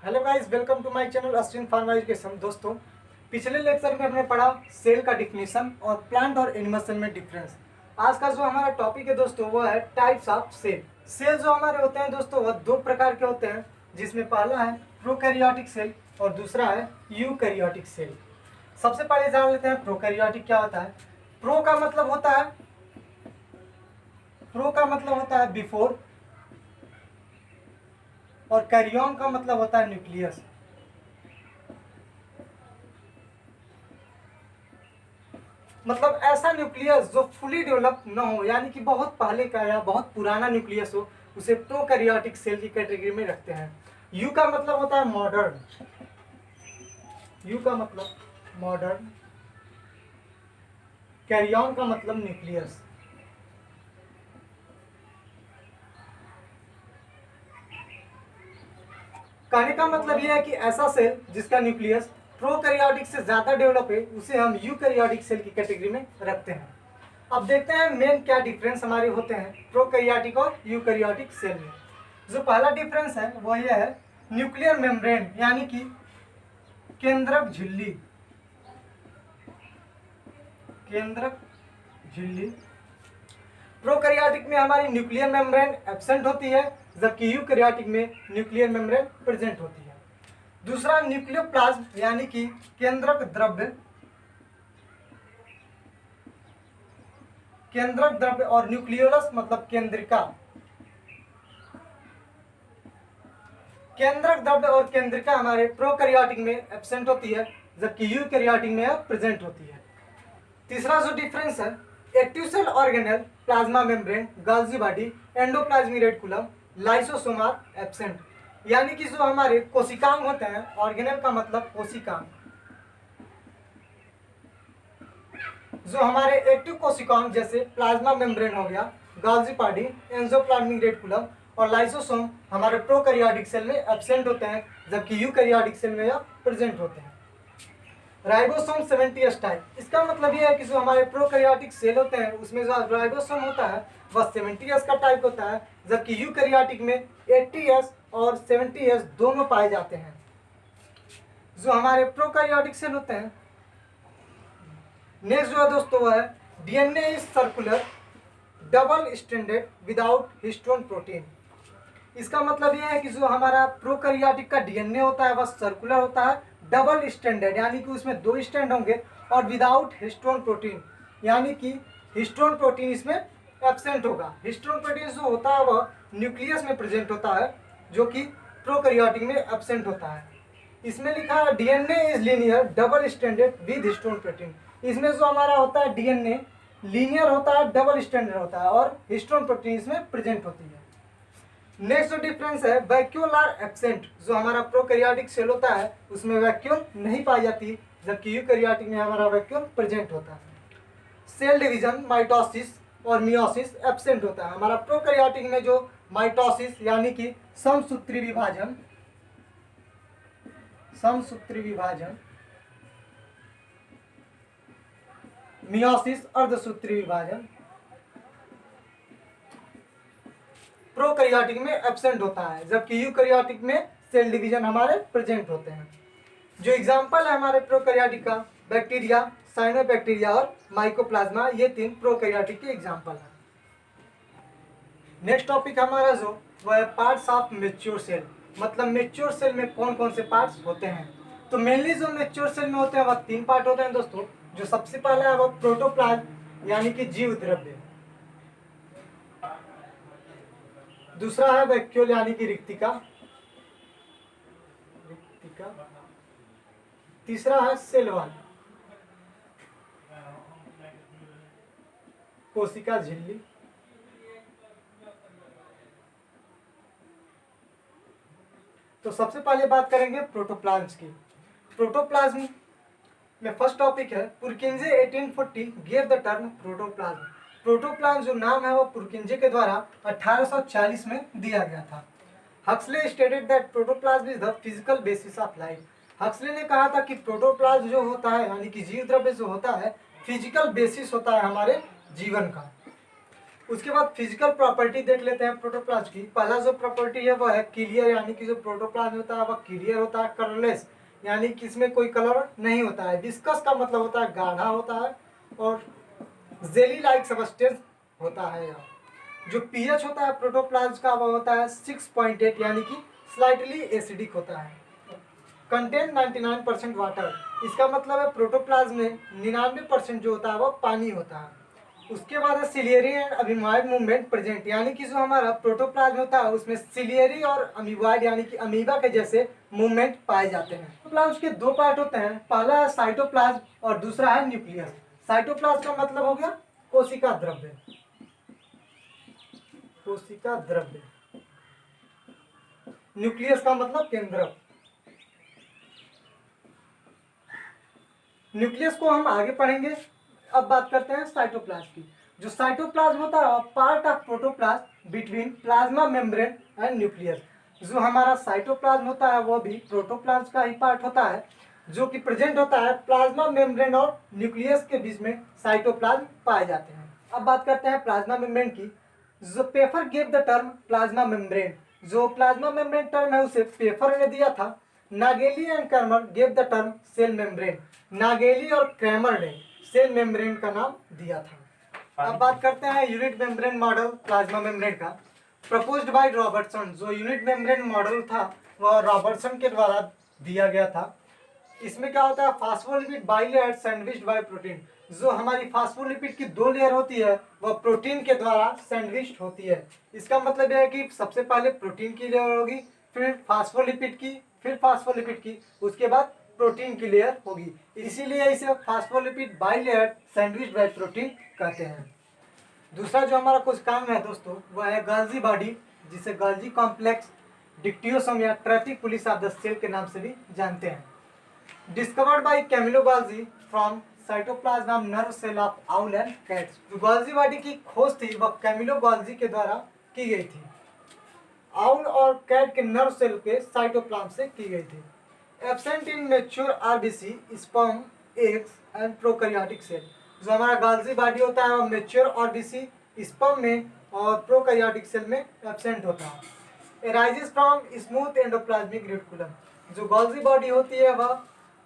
Hello guys, welcome to my channel Austin pharma education. दोस्तों, पिछले lecture में हमने पढ़ा सेल का डिफिनीशन और प्लांट और एनिमल सेल में डिफरेंस। आज का जो हमारा टॉपिक है दोस्तों वो है टाइप्स ऑफ सेल। सेल जो हमारे होते हैं दोस्तों वह दो प्रकार के होते हैं, जिसमें पहला है प्रोकैरियोटिक सेल और दूसरा है यूकैरियोटिक सेल। सबसे पहले जान लेते हैं प्रोकैरियोटिक क्या होता है। प्रो का मतलब होता है बिफोर और कैरियन का मतलब होता है न्यूक्लियस। मतलब ऐसा न्यूक्लियस जो फुली डेवलप न हो, यानी कि बहुत पहले का या बहुत पुराना न्यूक्लियस हो, उसे प्रोकैरियोटिक सेल की कैटेगरी में रखते हैं। यू का मतलब होता है मॉडर्न। यू का मतलब मॉडर्न, कैरियन का मतलब न्यूक्लियस। कहने का मतलब यह है कि ऐसा सेल जिसका न्यूक्लियस प्रोकैरियोटिक से ज्यादा डेवलप है उसे हम यूकैरियोटिक सेल की कैटेगरी में रखते हैं। अब देखते हैं मेन क्या डिफरेंस हमारे होते हैं प्रोकैरियोटिक और यूकैरियोटिक सेल में। जो पहला डिफरेंस है वो यह है न्यूक्लियर मेम्ब्रेन, यानी कि केंद्रक झिल्ली। केंद्रक झिल्ली प्रोकैरियोटिक में हमारी न्यूक्लियर मेम्ब्रेन एब्सेंट होती है, जबकि यूकैरियोटिक में न्यूक्लियर मेम्ब्रेन प्रेजेंट होती है। दूसरा न्यूक्लियोप्लाज्म, यानी कि केंद्रक द्रव्य। केंद्रक द्रव्य और न्यूक्लियोलस मतलब केंद्रिका। केंद्रक द्रव्य और केंद्रिका हमारे प्रोकैरियोटिक में एब्सेंट होती है, जबकि यूकैरियोटिक में प्रेजेंट होती है। तीसरा जो डिफरेंस है active cell organelle, plasma membrane, Golgi body, endoplasmic reticulum, lysosome are absent. यानी कि जो हमारे कोशिकांग होते हैं, ऑर्गेनेल का मतलब कोशिकांग, जो हमारे एक्टिव कोशिकांग जैसे प्लाज्मा मेम्ब्रेन हो गया, गोल्गी बॉडी, एंडोप्लाज्मिक रेटिकुलम और लाइसोसोम हमारे प्रोकैरियोटिक सेल में एब्सेंट होते हैं, जबकि यूकैरियोटिक सेल में यह प्रेजेंट होते हैं। राइबोसोम 70S टाइप, इसका मतलब यह है कि जो हमारे प्रोकैरियोटिक सेल होते हैं उसमें जो राइबोसोम होता है वह 70S का टाइप होता है, जबकि यूकैरियोटिक में 80S और 70S दोनों पाए जाते हैं। जो हमारे प्रोकैरियोटिक सेल होते हैं, नेक्स्ट जो है दोस्तों वह है DNA is circular double stranded without histone protein. इसका मतलब यह है कि जो हमारा प्रोकैरियोटिक का डीएनए होता है वह सर्कुलर होता है, डबल स्ट्रैंडेड यानी कि उसमें दो स्ट्रैंड होंगे, और विदाउट हिस्टोन प्रोटीन यानी कि हिस्टोन प्रोटीन इसमें एब्सेंट होगा। हिस्टोन प्रोटीन जो होता है वह न्यूक्लियस में प्रेजेंट होता है, जो कि प्रोकैरियोटिक में एब्सेंट होता है। इसमें लिखा है DNA is linear double stranded with histone protein. इसमें जो हमारा होता है डीएनए लीनियर होता है, डबल स्ट्रैंडेड होता है और हिस्टोन प्रोटीन इसमें प्रेजेंट होती है। नेक्स्ट जो डिफरेंस है वैक्यूल आर एब्सेंट। जो हमारा प्रोकैरियोटिक सेल होता है उसमें वैक्यूल नहीं पाई जाती, जबकि यूकैरियोटिक में हमारा वैक्यूल प्रेजेंट होता है। सेल डिवीजन माइटोसिस और मियोसिस एब्सेंट होता है। हमारा प्रोकैरियोटिक में जो माइटोसिस यानी कि समसूत्री विभाजन, मियोसिस अर्धसूत्री विभाजन प्रोकैरियोटिक में एब्सेंट होता है, जबकि यूकैरियोटिक में सेल डिवीजन हमारे प्रेजेंट होते हैं। जो एग्जांपल है हमारे प्रोकैरियोटिक का, बैक्टीरिया, साइनोबैक्टीरिया और माइकोप्लाज्मा, ये तीन प्रोकैरियोटिक के एग्जांपल हैं। नेक्स्ट टॉपिक हमारा जो वह है पार्ट्स ऑफ मैच्योर सेल। मतलब मैच्योर सेल में कौन कौन से पार्ट्स होते हैं। तो मेनली जो मैच्योर सेल में होते हैं वह तीन पार्ट होते हैं दोस्तों। जो सबसे पहला है वह प्रोटोप्लाज्म यानी कि जीव द्रव्य, दूसरा है वैक्यूल यानी कि रिक्तिका, तीसरा है सेल वॉल कोशिका झिल्ली, तो सबसे पहले बात करेंगे प्रोटोप्लाज्म की। प्रोटोप्लाज्म में फर्स्ट टॉपिक है पुरकिंजे 1840 give the term protoplasm. Protoplasm जो नाम है वो पुरकिंजे के द्वारा 1840 में दिया गया था। Huxley stated that protoplasm is the physical basis of life. Huxley ने कहा था कि प्रोटोप्लाज्म जो होता है यानी कि जीव द्रव्य जो होता है फिजिकल बेसिस होता है हमारे जीवन का। उसके बाद फिजिकल प्रॉपर्टी देख लेते हैं प्रोटोप्लाज्म की। पहला जो प्रॉपर्टी है वो है क्लियर, यानी कि जो प्रोटोप्लाज्म होता है वह क्लियर होता है। कलरलेस, यानी कि इसमें कोई कलर नहीं होता है। विस्कस का मतलब होता है गाढ़ा होता है, और जेली लाइक सब्सटेंस होता है। यहाँ जो पीएच होता है प्रोटोप्लाज्म का वो होता है 6.8, यानी कि स्लाइटली एसिडिक होता है। कंटेन 99% वाटर, इसका मतलब है प्रोटोप्लाज्म में 99% जो होता है वो पानी होता है। उसके बाद है ciliary and amoeboid movement present, यानी कि जो हमारा प्रोटोप्लाज्म होता है उसमें सिलियरी और अमीबॉइड यानी कि अमीबा के जैसे मूवमेंट पाए जाते हैं। प्रोटोप्लाज्म के दो पार्ट होते हैं, पहला है साइटोप्लाज्म और दूसरा है न्यूक्लियस। साइटोप्लाज्म का मतलब हो गया कोशिका द्रव्य, कोशिका द्रव्य। न्यूक्लियस का मतलब केंद्रक। न्यूक्लियस को हम आगे पढ़ेंगे। अब बात करते हैं साइटोप्लाज्म की। जो साइटोप्लाज्म होता है part of protoplasm between plasma membrane and nucleus. जो हमारा साइटोप्लाज्म होता है वो भी प्रोटोप्लाज्म का ही पार्ट होता है, जो कि प्रेजेंट होता है प्लाज्मा मेम्ब्रेन और न्यूक्लियस के बीच में साइटोप्लाज्म पाए जाते हैं। अब बात करते हैं प्लाज्मा मेम्ब्रेन की। जो Pfeffer give the term plasma membrane, जो प्लाज्मा मेम्ब्रेन टर्म है उसे पेपर ने दिया था। Nageli and Cramer give the term cell membrane, Nageli और क्रैमर ने सेल मेम्ब्रेन का नाम दिया था। अब बात करते हैं unit membrane model plasma membrane का, प्रपोज्ड बाय रॉबर्टसन। जो यूनिट मेम्ब्रेन मॉडल था वह रॉबर्टसन के द्वारा दिया गया था। इसमें क्या होता है, phospholipid bilayer sandwiched bye protein. जो हमारी फास्फोलिपिड की दो लेयर होती है वह प्रोटीन के द्वारा सैंडविच्ड होती है। इसका मतलब यह है कि सबसे पहले प्रोटीन की लेयर होगी, फिर फास्फोलिपिड की, फिर फास्फोलिपिड की, उसके बाद प्रोटीन की लेयर होगी। इसीलिए इसे phospholipid bilayer sandwiched bye protein कहते हैं। दूसरा जो हमारा कुछ काम है दोस्तों वह है गाल्जी बॉडी, जिसे गाल्जी कॉम्प्लेक्स, डिक्टियोसोम या traffic police of the cell के नाम से भी जानते हैं। Discovered by Camillo Golgi from cytoplasm nerve cell of owl and cats. जो गाल्जी बॉडी की खोज थी वह कैमिलो गाल्जी के द्वारा की गई थी। आउल और कैट के नर्व सेल के साइटोप्लाज्म से की गई थी। Absent in mature RBC, sperm, eggs and prokaryotic cell. जो हमारा गाल्जी बॉडी होता है वह मैच्योर आरबीसी, स्पर्म में और प्रोकैरियोटिक सेल में एब्सेंट होता है। Arises from smooth endoplasmic reticulum. जो गाल्जी बॉडी होती है वह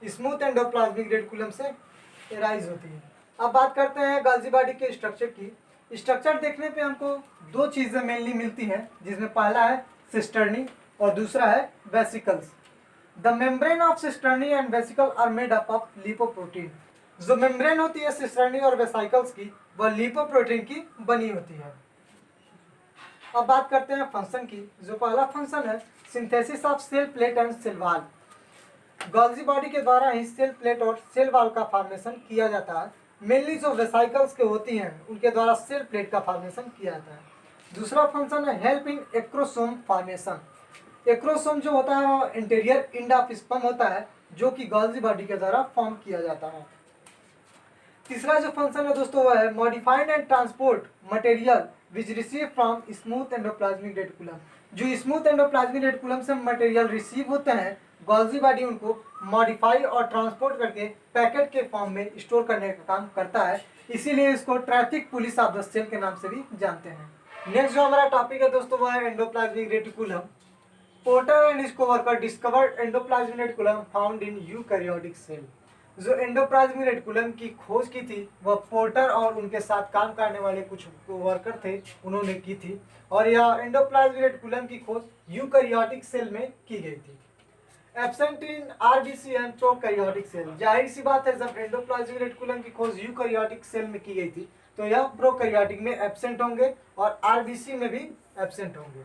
स्मूथ एंडोप्लाज्मिक रेटिकुलम से एराइज होती है। अब बात करते हैं गाल्जी बॉडी के स्ट्रक्चर की। स्ट्रक्चर देखने पे हमको दो चीज़ें मेनली मिलती हैं, जिसमें पहला है सिस्टर्नी और दूसरा है vesicles. The membrane of cisternae and vesicle are made up of lipoprotein. जो मेम्ब्रेन होती है सिस्टर्नी और वेसिकल्स की वह लिपोप्रोटीन की बनी होती है। अब बात करते हैं फंक्शन की। जो पहला फंक्शन है synthesis of cell plate and cell wall. Golgi body के द्वारा ही सेल प्लेट और सेल वॉल का फॉर्मेशन किया जाता है। मेनली जो वेसिकल्स के होती हैं उनके द्वारा सेल प्लेट का फॉर्मेशन किया जाता है। दूसरा फंक्शन है help in acrosome formation. Acrosome जो होता है वो इंटीरियर एंड ऑफ स्पर्म होता है, जो कि गाल्जी बॉडी के द्वारा फॉर्म किया जाता है। तीसरा जो फंक्शन है दोस्तों वह है modified and transport material which receive from smooth endoplasmic reticulum. जो स्मूथ एंडोप्लाज्मिक रेटिकुलम से मटेरियल रिसीव होते हैं गाल्जी बॉडी उनको मॉडिफाई और ट्रांसपोर्ट करके पैकेट के फॉर्म में स्टोर करने का काम करता है। इसीलिए इसको traffic police of the cell के नाम से भी जानते हैं। नेक्स्ट जो हमारा टॉपिक है दोस्तों वह है एंडोप्लाज्मिक रेटिकुलम। पोर्टर एंड इसको worker discovered endoplasmic reticulum found in eukaryotic cell. जो एंडोप्लाज्मिक रेटिकुलम की खोज की थी वह पोर्टर और उनके साथ काम करने वाले कुछ वर्कर थे, उन्होंने की थी। और यह एंडोप्लाज्मिक रेटिकुलम की खोज यूकैरियोटिक सेल में की गई थी। Absent in RBC and prokaryotic cell. जाहिर सी बात है जब एंडोप्लाज्मिक रेटिकुलम की खोज यूकैरियोटिक सेल में की गई थी तो यह प्रोकैरियोटिक में एब्सेंट होंगे और आरबीसी में भी एब्सेंट होंगे।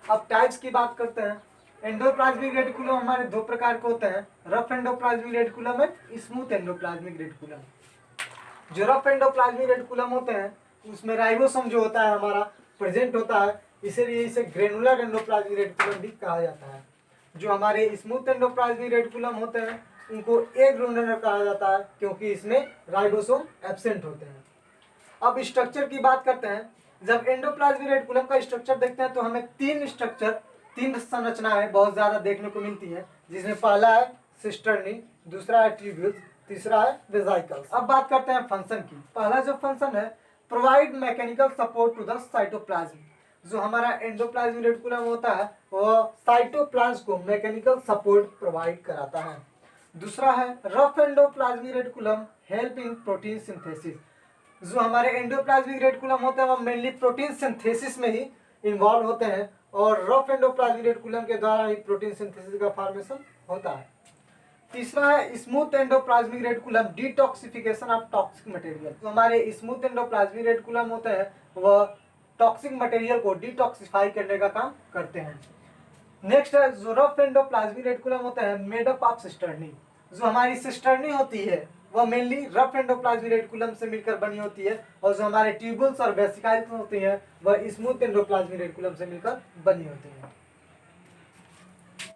अब टाइप्स की बात करते हैं। एंडोप्लाज्मिक रेटिकुलम हमारे दो प्रकार के होते हैं, रफ एंडोप्लाज्मिक रेटिकुलम है, स्मूथ एंडोप्लाज्मिक रेटिकुलम। जो रफ एंडोप्लाज्मिक रेटिकुलम होते हैं उसमें राइबोसोम जो होता है हमारा प्रेजेंट होता है, इसीलिए इसे ग्रेनुलर एंडोप्लाज्मिक रेटिकुलम भी कहा जाता है। जो हमारे स्मूथ एंडोप्लाज्मिक रेटिकुलम होते हैं उनको एग्रेनुलर कहा जाता है क्योंकि इसमें राइबोसोम एब्सेंट होते हैं। अब स्ट्रक्चर की बात करते हैं। जब एंडोप्लाज्मिक रेटिकुलम का स्ट्रक्चर देखते हैं तो हमें तीन संरचनाएं बहुत ज्यादा देखने को मिलती हैं, जिसमें पहला है सिस्टर्नी, दूसरा है ट्यूब्यूल्स, तीसरा है वेसिकल्स। अब बात करते हैं फंक्शन की। पहला जो फंक्शन है provide mechanical support to the cytoplasm. जो हमारा एंडोप्लाज्मिक रेटिकुलम होता है वह साइटोप्लाज्म को मैकेनिकल सपोर्ट प्रोवाइड कराता है। दूसरा है rough endoplasmic reticulum help in protein synthesis. जो हमारे एंडोप्लाज्मिक रेटिकुलम होते हैं वो मेनली प्रोटीन सिंथेसिस में ही इन्वॉल्व होते हैं और रफ एंडोप्लाज्मिक रेटिकुलम के द्वारा ही प्रोटीन सिंथेसिस का फॉर्मेशन होता है। तीसरा है smooth endoplasmic reticulum detoxification of toxic material. जो हमारे स्मूथ एंडोप्लाज्मिक रेटिकुलम होते हैं वह टॉक्सिक मटेरियल को डिटॉक्सिफाई करने का काम करते हैं। नेक्स्ट है जो रफ एंडोप्लाज्मिक रेटिकुलम होता है मेड अप ऑफ सिस्टर्नी। जो हमारी सिस्टर्नी होती है वह मेनली रफ एंडोप्लाज्मिक रेटिकुलम से मिलकर बनी होती है और जो हमारे ट्यूबल्स और वेसिकल्स होती हैं वह स्मूथ एंडोप्लाज्मिक रेटिकुलम से मिलकर बनी होती हैं।